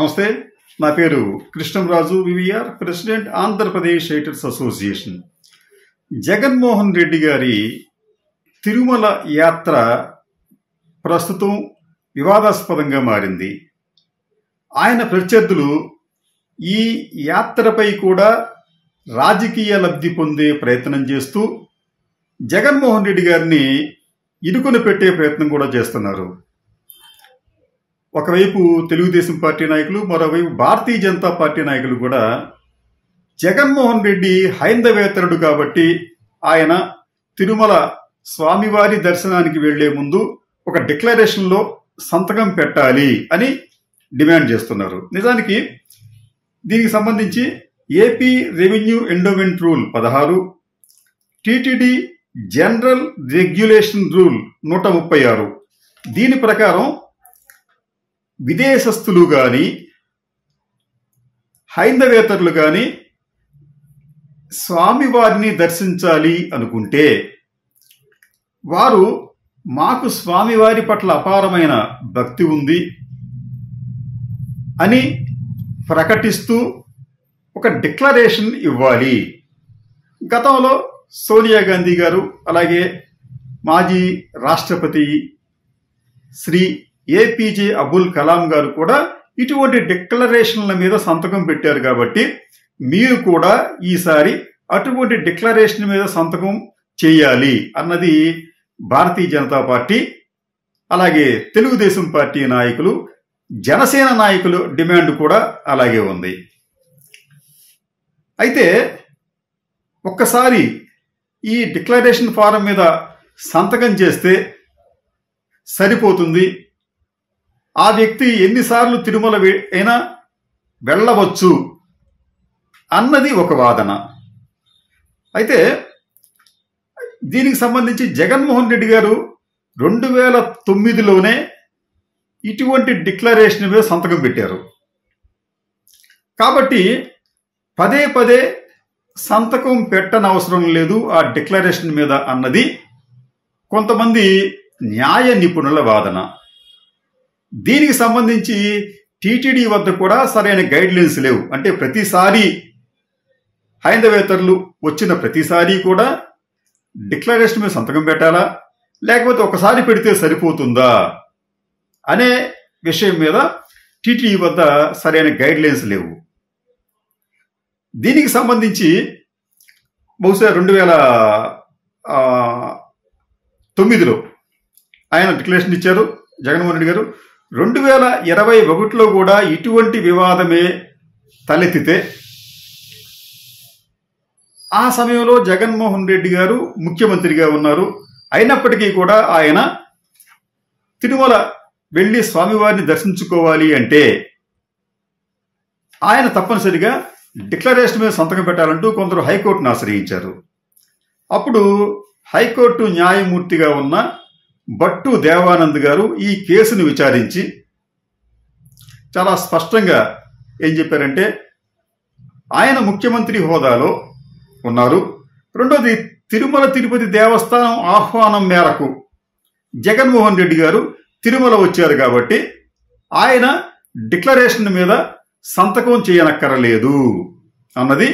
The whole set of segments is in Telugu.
నమస్తే. నా పేరు Krishnamraju VVR, president Andhra Pradesh writers association. Jaganmohan Reddy గారి తిరుమల యాత్ర ప్రస్తుతం వివాదాస్పదంగా మారింది. ఆయన ప్రత్యర్థులు ఈ యాత్రపై కూడా రాజకీయ లబ్ధి పొందే ప్రయత్నం చేస్తూ జగన్మోహన్ రెడ్డి గారిని ఇరుకున పెట్టే ప్రయత్నం కూడా చేస్తున్నారు. ఒకవైపు తెలుగుదేశం పార్టీ నాయకులు, మరోవైపు భారతీయ జనతా పార్టీ నాయకులు కూడా జగన్మోహన్ రెడ్డి హైందవేతరుడు కాబట్టి ఆయన తిరుమల స్వామివారి దర్శనానికి వెళ్లే ముందు ఒక డిక్లరేషన్లో సంతకం పెట్టాలి అని డిమాండ్ చేస్తున్నారు. నిజానికి దీనికి సంబంధించి AP revenue endowment rule 16, TTD general regulation rule 136 దీని ప్రకారం విదేశస్థులు కానీ హైందవేతరులు కానీ స్వామివారిని దర్శించాలి అనుకుంటే వారు మాకు స్వామివారి పట్ల అపారమైన భక్తి ఉంది అని ప్రకటిస్తూ ఒక డిక్లరేషన్ ఇవ్వాలి. గతంలో సోనియా గాంధీ గారు, అలాగే మాజీ రాష్ట్రపతి శ్రీ ఏపీజే అబ్దుల్ కలాం గారు కూడా ఇటువంటి డిక్లరేషన్ల మీద సంతకం పెట్టారు. కాబట్టి మీరు కూడా ఈసారి అటువంటి డిక్లరేషన్ మీద సంతకం చేయాలి అన్నది భారతీయ జనతా పార్టీ, అలాగే తెలుగుదేశం పార్టీ నాయకులు, జనసేన నాయకులు డిమాండ్ కూడా అలాగే ఉంది. అయితే ఒక్కసారి ఈ డిక్లరేషన్ ఫారం మీద సంతకం చేస్తే సరిపోతుంది, ఆ వ్యక్తి ఎన్నిసార్లు తిరుమల అయినా వెళ్ళవచ్చు అన్నది ఒక వాదన. అయితే దీనికి సంబంధించి జగన్మోహన్ రెడ్డి గారు 2009లోనే ఇటువంటి డిక్లరేషన్ మీద సంతకం పెట్టారు. కాబట్టి పదే పదే సంతకం పెట్టనవసరం లేదు ఆ డిక్లరేషన్ మీద అన్నది కొంతమంది న్యాయ నిపుణుల వాదన. దీనికి సంబంధించి టీటీడీ వద్ద కూడా సరైన గైడ్ లైన్స్ లేవు. అంటే ప్రతిసారి హైందవేతరులు వచ్చిన ప్రతిసారి కూడా డిక్లరేషన్ మీద సంతకం పెట్టాలా, లేకపోతే ఒకసారి పెడితే సరిపోతుందా అనే విషయం మీద టీటీడీ వద్ద సరైన గైడ్ లైన్స్ లేవు. దీనికి సంబంధించి బహుశా 2009లో ఆయన డిక్లరేషన్ ఇచ్చారు జగన్మోహన్ రెడ్డి గారు. 2021లో కూడా ఇటువంటి వివాదమే తలెత్తితే ఆ సమయంలో జగన్మోహన్ రెడ్డి గారు ముఖ్యమంత్రిగా ఉన్నారు. అయినప్పటికీ కూడా ఆయన తిరుమల వెళ్ళి స్వామివారిని దర్శించుకోవాలి అంటే ఆయన తప్పనిసరిగా డిక్లరేషన్ మీద సంతకం పెట్టాలంటూ కొందరు హైకోర్టును ఆశ్రయించారు. అప్పుడు హైకోర్టు న్యాయమూర్తిగా ఉన్న భట్టు దేవానంద్ గారు ఈ కేసును విచారించి చాలా స్పష్టంగా ఏం చెప్పారంటే, ఆయన ముఖ్యమంత్రి హోదాలో ఉన్నారు. రెండోది, తిరుమల తిరుపతి దేవస్థానం ఆహ్వానం మేరకు జగన్మోహన్ రెడ్డి గారు తిరుమల వచ్చారు కాబట్టి ఆయన డిక్లరేషన్ మీద సంతకం చేయనక్కరలేదు అన్నది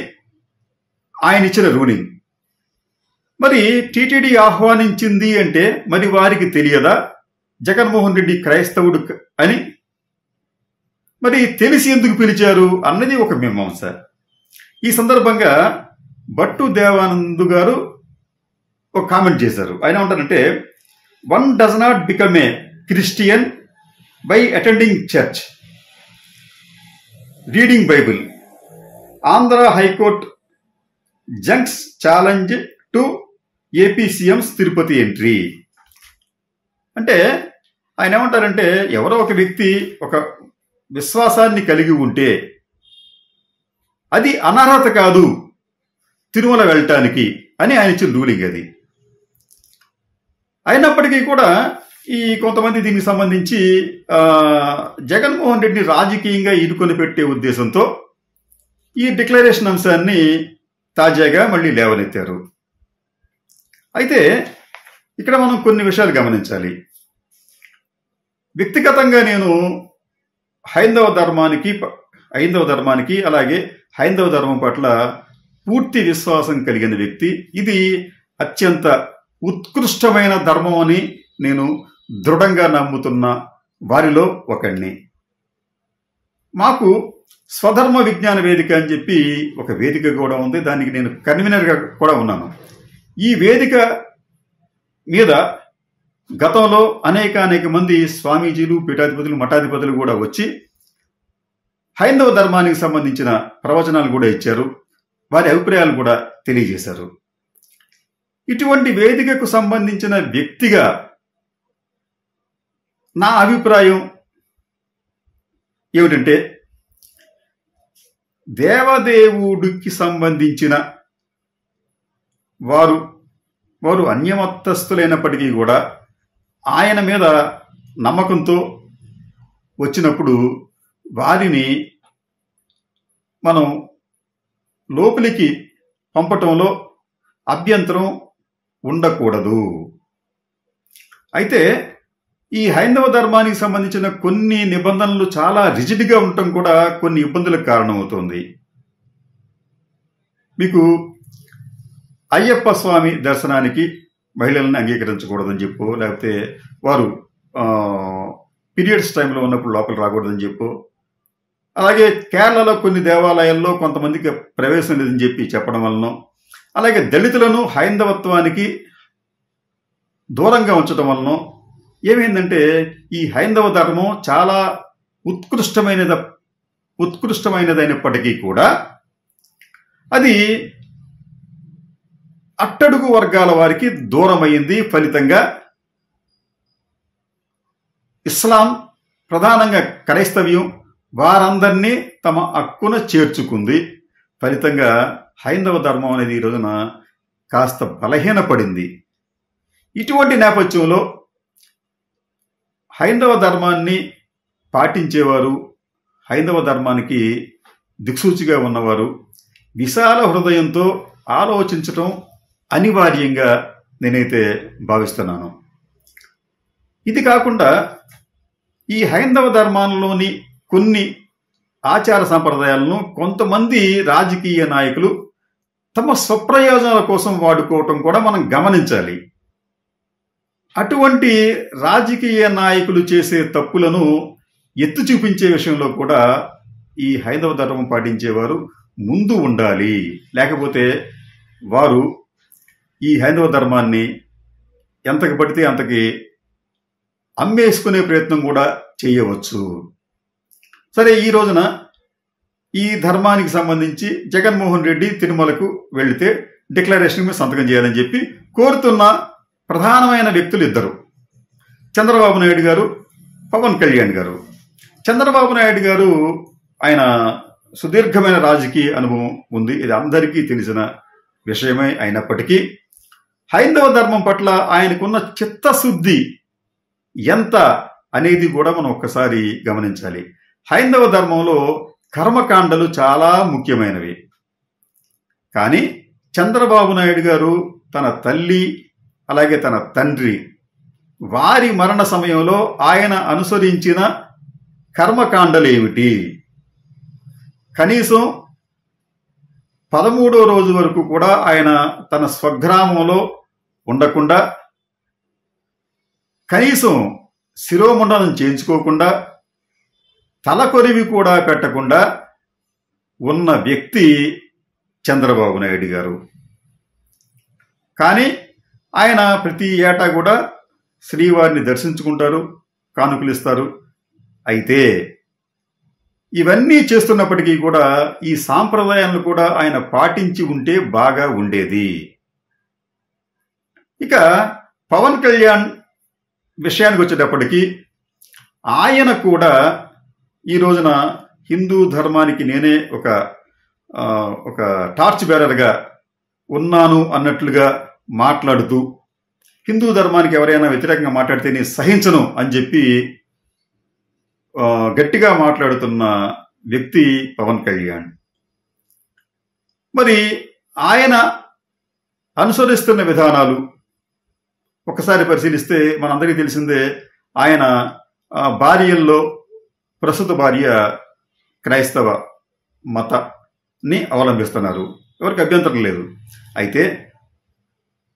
ఆయన ఇచ్చిన రూలింగ్. మరి టీటీడీ ఆహ్వానించింది అంటే మరి వారికి తెలియదా జగన్మోహన్ రెడ్డి క్రైస్తవుడు అని? మరి తెలిసి ఎందుకు పిలిచారు అన్నది ఒక మీమాంస. ఈ సందర్భంగా భట్టు దేవానంద్ గారు ఒక కామెంట్ చేశారు. ఆయన ఏమంటారంటే, one does not become a Christian by attending church, reading Bible. Andhra high court జంక్స్ challenge to AP CMs Tirupati entry. అంటే ఆయన ఏమంటారంటే, ఎవరో ఒక వ్యక్తి ఒక విశ్వాసాన్ని కలిగి ఉంటే అది అనర్హత కాదు తిరుమల వెళ్ళటానికి అని ఆయన ఇచ్చిన రూలింగ్ అది. అయినప్పటికీ కూడా ఈ కొంతమంది దీనికి సంబంధించి జగన్మోహన్ రెడ్డిని రాజకీయంగా ఇరుకొని పెట్టే ఉద్దేశంతో ఈ డిక్లరేషన్ అంశాన్ని తాజాగా మళ్ళీ లేవనెత్తారు. అయితే ఇక్కడ మనం కొన్ని విషయాలు గమనించాలి. వ్యక్తిగతంగా నేను హైందవ ధర్మానికి అలాగే హైందవ ధర్మం పట్ల పూర్తి విశ్వాసం కలిగిన వ్యక్తి. ఇది అత్యంత ఉత్కృష్టమైన ధర్మం అని నేను దృఢంగా నమ్ముతున్న వారిలో ఒకడిని. మాకు స్వధర్మ విజ్ఞాన వేదిక అని చెప్పి ఒక వేదిక కూడా ఉంది. దానికి నేను కన్వీనర్గా కూడా ఉన్నాను. ఈ వేదిక మీద గతంలో అనేక మంది స్వామీజీలు, పీఠాధిపతులు, మఠాధిపతులు కూడా వచ్చి హైందవ ధర్మానికి సంబంధించిన ప్రవచనాలు కూడా ఇచ్చారు. వారి అభిప్రాయాలు కూడా తెలియజేశారు. ఇటువంటి వేదికకు సంబంధించిన వ్యక్తిగా నా అభిప్రాయం ఏమిటంటే, దేవదేవుడికి సంబంధించిన వారు అన్యమతస్థులైనప్పటికీ కూడా ఆయన మీద నమ్మకంతో వచ్చినప్పుడు వారిని మనం లోపలికి పంపటంలో అభ్యంతరం ఉండకూడదు. అయితే ఈ హైందవ ధర్మానికి సంబంధించిన కొన్ని నిబంధనలు చాలా రిజిడ్గా ఉండటం కూడా కొన్ని ఇబ్బందులకు కారణమవుతుంది. మీకు అయ్యప్ప స్వామి దర్శనానికి మహిళలను అంగీకరించకూడదని చెప్పు, లేకపోతే వారు పీరియడ్స్ టైంలో ఉన్నప్పుడు లోపల రాకూడదని చెప్పు, అలాగే కేరళలో కొన్ని దేవాలయాల్లో కొంతమందికి ప్రవేశం లేదని చెప్పి చెప్పడం వలన, అలాగే దళితులను హైందవత్వానికి దూరంగా ఉంచడం వలన ఏమైందంటే ఈ హైందవ ధర్మం చాలా ఉత్కృష్టమైనదైనప్పటికీ కూడా అది అట్టడుగు వర్గాల వారికి దూరమైంది. ఫలితంగా ఇస్లాం, ప్రధానంగా క్రైస్తవ్యం వారందరినీ తమ హక్కున చేర్చుకుంది. ఫలితంగా హైందవ ధర్మం అనేది ఈ రోజున కాస్త బలహీనపడింది. ఇటువంటి నేపథ్యంలో హైందవ ధర్మాన్ని పాటించేవారు, హైందవ ధర్మానికి దిక్సూచిగా ఉన్నవారు విశాల హృదయంతో ఆలోచించటం అనివార్యంగా నేనైతే భావిస్తున్నాను. ఇది కాకుండా ఈ హైందవ ధర్మాల్లోని కొన్ని ఆచార సంప్రదాయాలను కొంతమంది రాజకీయ నాయకులు తమ స్వప్రయోజనాల కోసం వాడుకోవటం కూడా మనం గమనించాలి. అటువంటి రాజకీయ నాయకులు చేసే తప్పులను ఎత్తి చూపించే విషయంలో కూడా ఈ హైందవ ధర్మం పాటించేవారు ముందు ఉండాలి. లేకపోతే వారు ఈ హైందవ ధర్మాన్ని ఎంతకు పడితే అంతకి అమ్మేసుకునే ప్రయత్నం కూడా చేయవచ్చు. సరే, ఈ రోజున ఈ ధర్మానికి సంబంధించి జగన్మోహన్ రెడ్డి తిరుమలకు వెళితే డిక్లరేషన్ మీద సంతకం చేయాలని చెప్పి కోరుతున్న ప్రధానమైన వ్యక్తులు ఇద్దరు, చంద్రబాబు నాయుడు గారు, పవన్ కళ్యాణ్ గారు. చంద్రబాబు నాయుడు గారు ఆయన సుదీర్ఘమైన రాజకీయ అనుభవం ఉంది, ఇది అందరికీ తెలిసిన విషయమే. అయినప్పటికీ హైందవ ధర్మం పట్ల ఆయనకున్న చిత్తశుద్ధి ఎంత అనేది కూడా మనం ఒక్కసారి గమనించాలి. హైందవ ధర్మంలో కర్మకాండలు చాలా ముఖ్యమైనవి. కానీ చంద్రబాబు నాయుడు గారు తన తల్లి అలాగే తన తండ్రి వారి మరణ సమయంలో ఆయన అనుసరించిన కర్మకాండలు ఏమిటి? కనీసం 13వ రోజు వరకు కూడా ఆయన తన స్వగ్రామంలో ఉండకుండా, కనీసం శిరోమండనం చేయించుకోకుండా, తలకొరివి కూడా పెట్టకుండా ఉన్న వ్యక్తి చంద్రబాబు నాయుడు గారు. కానీ ఆయన ప్రతి ఏటా కూడా శ్రీవారిని దర్శించుకుంటారు, కానుకలు ఇస్తారు. అయితే ఇవన్నీ చేస్తున్నప్పటికీ కూడా ఈ సాంప్రదాయాలను కూడా ఆయన పాటించి ఉంటే బాగా ఉండేది. ఇక పవన్ కళ్యాణ్ విషయానికి వచ్చేటప్పటికీ ఆయన కూడా ఈ రోజున హిందూ ధర్మానికి నేనే ఒక టార్చ్ బేరర్గా ఉన్నాను అన్నట్లుగా మాట్లాడుతూ, హిందూ ధర్మానికి ఎవరైనా వ్యతిరేకంగా మాట్లాడితే నేను సహించను అని చెప్పి గట్టిగా మాట్లాడుతున్న వ్యక్తి పవన్ కళ్యాణ్. మరి ఆయన అనుసరిస్తున్న విధానాలు ఒకసారి పరిశీలిస్తే మనందరికీ తెలిసిందే. ఆయన భార్యల్లో ప్రస్తుత భార్య క్రైస్తవ మతాన్ని అవలంబిస్తున్నారు. ఎవరికి అభ్యంతరం లేదు. అయితే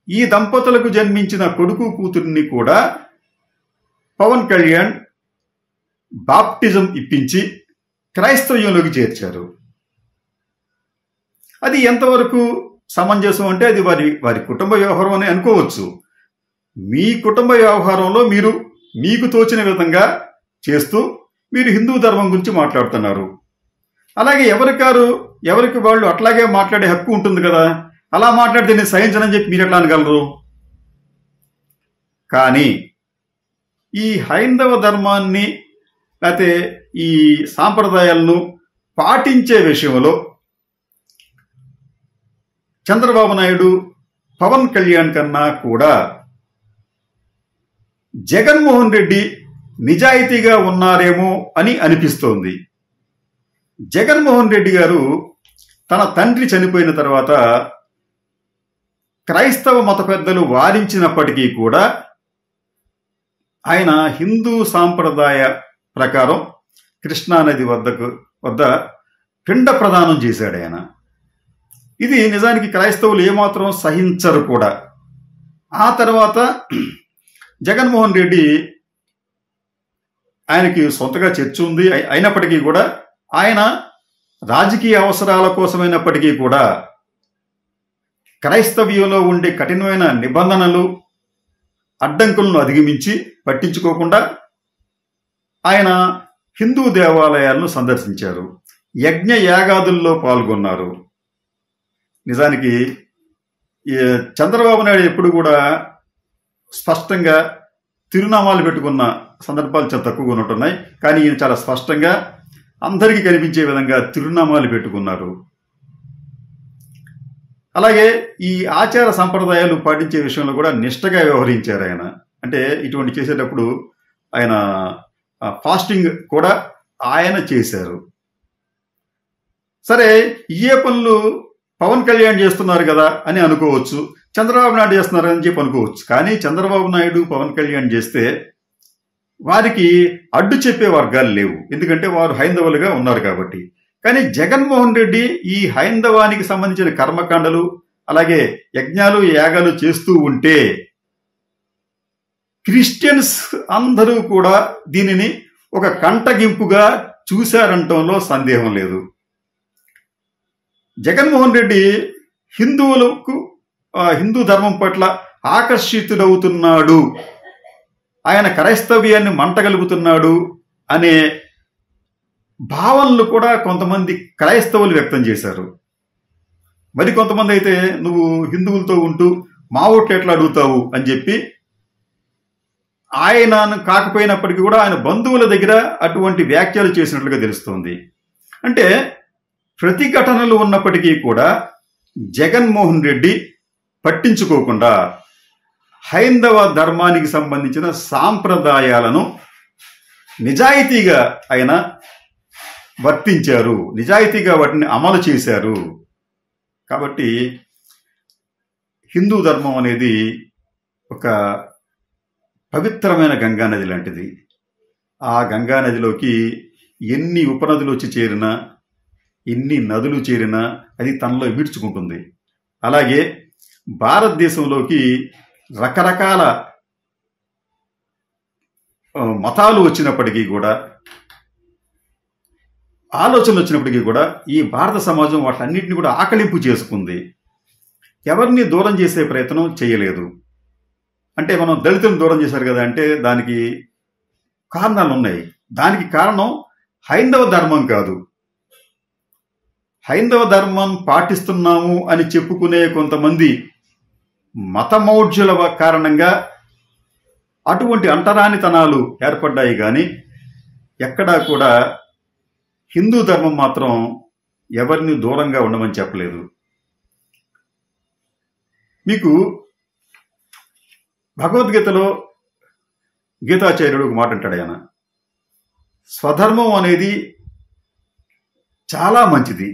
ఈ దంపతులకు జన్మించిన కొడుకు కూతురిని కూడా పవన్ కళ్యాణ్ బాప్టిజం ఇప్పించి క్రైస్తవ్యంలోకి చేర్చారు. అది ఎంతవరకు సమంజసం అంటే అది వారి కుటుంబ వ్యవహారం అని అనుకోవచ్చు. మీ కుటుంబ వ్యవహారంలో మీరు మీకు తోచిన విధంగా చేస్తూ మీరు హిందూ ధర్మం గురించి మాట్లాడుతున్నారు. అలాగే ఎవరికి వాళ్ళు అట్లాగే మాట్లాడే హక్కు ఉంటుంది కదా. అలా మాట్లాడితే నేను సహించనని చెప్పి మీరు ఎట్లా అనగలరు? కానీ ఈ హైందవ ధర్మాన్ని లేకపోతే ఈ సాంప్రదాయాలను పాటించే విషయంలో చంద్రబాబు నాయుడు పవన్ కళ్యాణ్ కన్నా కూడా జగన్మోహన్ రెడ్డి నిజాయితీగా ఉన్నారేమో అని అనిపిస్తోంది. జగన్మోహన్ రెడ్డి గారు తన తండ్రి చనిపోయిన తర్వాత క్రైస్తవ మత పెద్దలు వారించినప్పటికీ కూడా ఆయన హిందూ సాంప్రదాయ ప్రకారం కృష్ణానది వద్ద పిండ ప్రదానం చేశాడు ఆయన. ఇది నిజానికి క్రైస్తవులు ఏమాత్రం సహించరు కూడా. ఆ తర్వాత జగన్మోహన్ రెడ్డి ఆయనకి సొంతగా చర్చ్ ఉంది. అయినప్పటికీ కూడా ఆయన రాజకీయ అవసరాల కోసమైనప్పటికీ కూడా క్రైస్తవ్యంలో ఉండే కఠినమైన నిబంధనలు అడ్డంకులను అధిగమించి పట్టించుకోకుండా ఆయన హిందూ దేవాలయాలను సందర్శించారు. యజ్ఞ యాగాదుల్లో పాల్గొన్నారు. నిజానికి చంద్రబాబు నాయుడు ఎప్పుడు కూడా స్పష్టంగా తిరునామాలు పెట్టుకున్న సందర్భాలు చాలా తక్కువగా ఉంటున్నాయి. కానీ ఈయన చాలా స్పష్టంగా అందరికీ కనిపించే విధంగా తిరునామాలు పెట్టుకున్నారు. అలాగే ఈ ఆచార సంప్రదాయాలు పాటించే విషయంలో కూడా నిష్టగా వ్యవహరించారు ఆయన. అంటే ఇటువంటి చేసేటప్పుడు ఆయన ఫాస్టింగ్ కూడా ఆయన చేశారు. సరే, ఏ పనులు పవన్ కళ్యాణ్ చేస్తున్నారు కదా అని అనుకోవచ్చు, చంద్రబాబు నాయుడు చేస్తున్నారు అని చెప్పి అనుకోవచ్చు. కానీ చంద్రబాబు నాయుడు పవన్ కళ్యాణ్ చేస్తే వారికి అడ్డు చెప్పే వర్గాలు లేవు, ఎందుకంటే వారు హైందవులుగా ఉన్నారు కాబట్టి. కానీ జగన్మోహన్ రెడ్డి ఈ హైందవానికి సంబంధించిన కర్మకాండలు అలాగే యజ్ఞాలు యాగాలు చేస్తూ ఉంటే క్రిస్టియన్స్ అందరూ కూడా దీనిని ఒక కంటగింపుగా చూశారంటంలో సందేహం లేదు. జగన్మోహన్ రెడ్డి హిందూ ధర్మం పట్ల ఆకర్షితుడవుతున్నాడు, ఆయన క్రైస్తవ్యాన్ని మంటగలుగుతున్నాడు అనే భావనలు కూడా కొంతమంది క్రైస్తవులు వ్యక్తం చేశారు. మరి కొంతమంది అయితే నువ్వు హిందువులతో ఉంటూ మా ఓట్లు ఎట్లా అడుగుతావు అని చెప్పి ఆయన కాకపోయినప్పటికీ కూడా ఆయన బంధువుల దగ్గర అటువంటి వ్యాఖ్యలు చేసినట్లుగా తెలుస్తోంది. అంటే ప్రతిఘటనలు ఉన్నప్పటికీ కూడా జగన్మోహన్ రెడ్డి పట్టించుకోకుండా హైందవ ధర్మానికి సంబంధించిన సాంప్రదాయాలను నిజాయితీగా ఆయన వర్తించారు, నిజాయితీగా వాటిని అమలు చేశారు. కాబట్టి హిందూ ధర్మం అనేది ఒక పవిత్రమైన గంగానది లాంటిది. ఆ గంగానదిలోకి ఎన్ని ఉపనదులు వచ్చి చేరినా, ఎన్ని నదులు చేరినా అది తనలో విడుచుకుంటుంది. అలాగే భారతదేశంలోకి రకరకాల మతాలు వచ్చినప్పటికీ కూడా, ఆలోచనలు వచ్చినప్పటికీ కూడా ఈ భారత సమాజం వాటన్నిటిని కూడా ఆకలింపు చేసుకుంది. ఎవరిని దూరం చేసే ప్రయత్నం చేయలేదు. అంటే మనం దళితులను దూరం చేశారు కదా అంటే దానికి కారణాలు ఉన్నాయి. దానికి కారణం హైందవ ధర్మం కాదు. హైందవ ధర్మం పాటిస్తున్నాము అని చెప్పుకునే కొంతమంది మతమౌఢ్యుల కారణంగా అటువంటి అంటరానితనాలు ఏర్పడ్డాయి. కానీ ఎక్కడా కూడా హిందూ ధర్మం మాత్రం ఎవరిని దూరంగా ఉండమని చెప్పలేదు. మీకు భగవద్గీతలో గీతాచార్యుడు ఒక మాట అంటాడు. ఆయన స్వధర్మం అనేది చాలా మంచిది.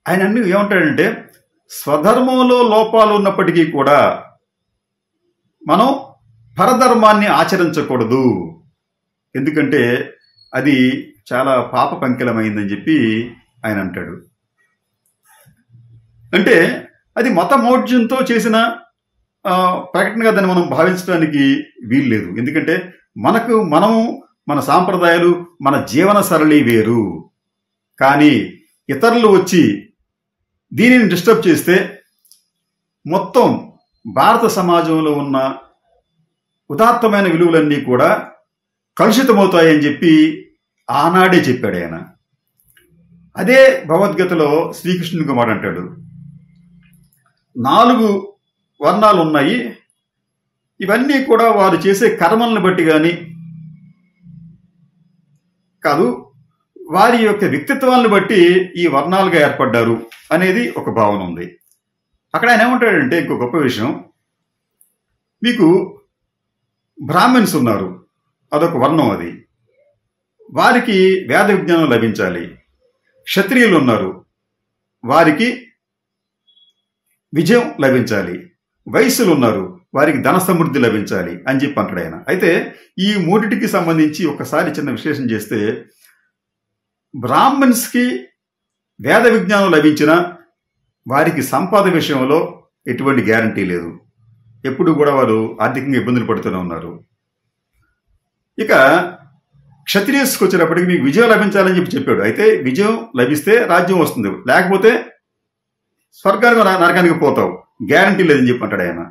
ఆయన అన్ని ఏమంటాడంటే స్వధర్మంలో లోపాలు ఉన్నప్పటికీ కూడా మనం పరధర్మాన్ని ఆచరించకూడదు. ఎందుకంటే అది చాలా పాప పంకిలమైందని చెప్పి ఆయన అంటాడు. అంటే అది మత మౌఢ్యంతో చేసిన ప్రకటనగా దాన్ని మనం భావించడానికి వీలు లేదు. ఎందుకంటే మనము మన సాంప్రదాయాలు, మన జీవన సరళి వేరు. కానీ ఇతరులు వచ్చి దీనిని డిస్టర్బ్ చేస్తే మొత్తం భారత సమాజంలో ఉన్న ఉదాత్తమైన విలువలన్నీ కూడా కలుషితమవుతాయని చెప్పి ఆనాడే చెప్పాడు ఆయన. అదే భగవద్గీతలో శ్రీకృష్ణునికి మాట అంటాడు, 4 వర్ణాలు ఉన్నాయి, ఇవన్నీ కూడా వారు చేసే కర్మలను బట్టి కానీ కాదు, వారి యొక్క వ్యక్తిత్వాలను బట్టి ఈ వర్ణాలుగా ఏర్పడ్డారు అనేది ఒక భావన ఉంది. అక్కడ ఆయన ఏమంటాడంటే, ఇంకో గొప్ప విషయం, మీకు బ్రాహ్మణ్స్ ఉన్నారు, అదొక వర్ణం, అది వారికి వేద విజ్ఞానం లభించాలి. క్షత్రియులు ఉన్నారు, వారికి విజయం లభించాలి. వైశ్యులు ఉన్నారు, వారికి ధన సమృద్ధి లభించాలి అని చెప్పి అంటాడు ఆయన. అయితే ఈ మూడిటికి సంబంధించి ఒకసారి చిన్న విశ్లేషణ చేస్తే, బ్రాహ్మణ్స్కి వేద విజ్ఞానం లభించిన వారికి సంపాద విషయంలో ఎటువంటి గ్యారంటీ లేదు. ఎప్పుడు కూడా వారు ఆర్థికంగా ఇబ్బందులు పడుతూనే ఉన్నారు. ఇక క్షత్రియస్కి వచ్చేటప్పటికి మీకు విజయం లభించాలని చెప్పాడు. అయితే విజయం లభిస్తే రాజ్యం వస్తుంది, లేకపోతే స్వర్గానికి నరకానికి పోతావు, గ్యారంటీ లేదని చెప్పి అంటాడు ఆయన.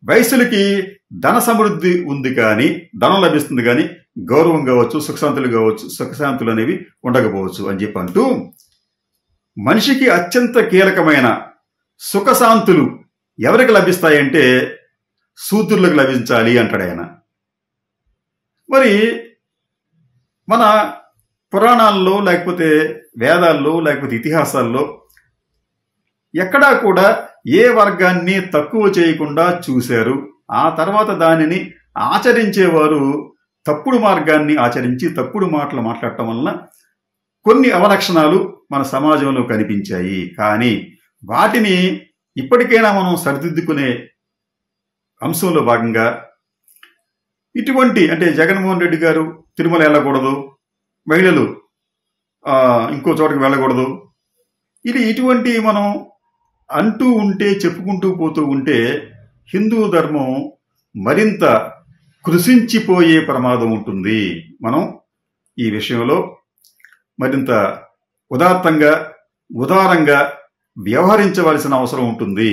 వైశ్యులకి ధన సమృద్ధి ఉంది, కానీ ధనం లభిస్తుంది, కానీ గౌరవం కావచ్చు, సుఖశాంతులు కావచ్చు, సుఖశాంతులు అనేవి ఉండకపోవచ్చు అని చెప్పి అంటూ, మనిషికి అత్యంత కీలకమైన సుఖశాంతులు ఎవరికి లభిస్తాయంటే శూద్రులకు లభించాలి అంటాడు ఆయన. మరి మన పురాణాల్లో, లేకపోతే వేదాల్లో, లేకపోతే ఇతిహాసాల్లో ఎక్కడా కూడా ఏ వర్గాన్ని తక్కువ చేయకుండా చూశారు. ఆ తర్వాత దానిని ఆచరించేవారు తప్పుడు మార్గాన్ని ఆచరించి తప్పుడు మాటలు మాట్లాడటం వలన కొన్ని అవలక్షణాలు మన సమాజంలో కనిపించాయి. కానీ వాటిని ఇప్పటికైనా మనం సరిదిద్దుకునే అంశంలో భాగంగా ఇటువంటి, అంటే జగన్మోహన్ రెడ్డి గారు తిరుమల వెళ్ళకూడదు, మహిళలు ఇంకో చోటకి వెళ్ళకూడదు, ఇటువంటి మనం అంటూ ఉంటే, చెప్పుకుంటూ పోతూ ఉంటే హిందూ ధర్మం మరింత కృషించిపోయే ప్రమాదం ఉంటుంది. మనం ఈ విషయంలో మరింత ఉదారంగా వ్యవహరించవలసిన అవసరం ఉంటుంది.